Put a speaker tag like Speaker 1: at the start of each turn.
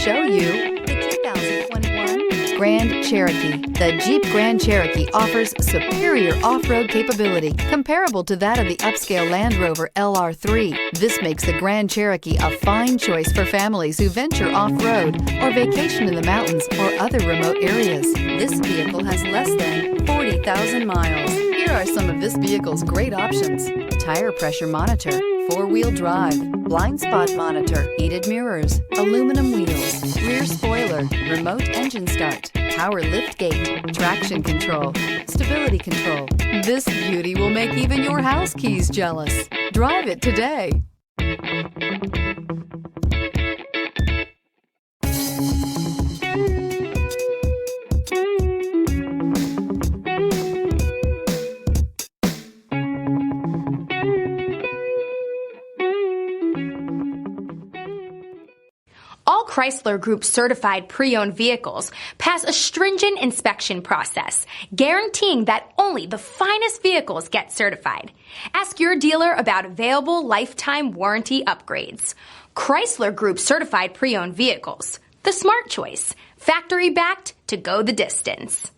Speaker 1: show you the 2021 Grand Cherokee. The Jeep Grand Cherokee offers superior off-road capability comparable to that of the upscale Land Rover LR3. This makes the Grand Cherokee a fine choice for families who venture off-road or vacation in the mountains or other remote areas. This vehicle has less than 40,000 miles. Here are some of this vehicle's great options: tire pressure monitor, four-wheel drive, blind spot monitor, heated mirrors, aluminum wheels, rear spoiler, remote engine start, power lift gate, traction control, stability control. This beauty will make even your house keys jealous. Drive it today.
Speaker 2: All Chrysler Group certified pre-owned vehicles pass a stringent inspection process, guaranteeing that only the finest vehicles get certified. Ask your dealer about available lifetime warranty upgrades. Chrysler Group certified pre-owned vehicles, the smart choice, factory backed to go the distance.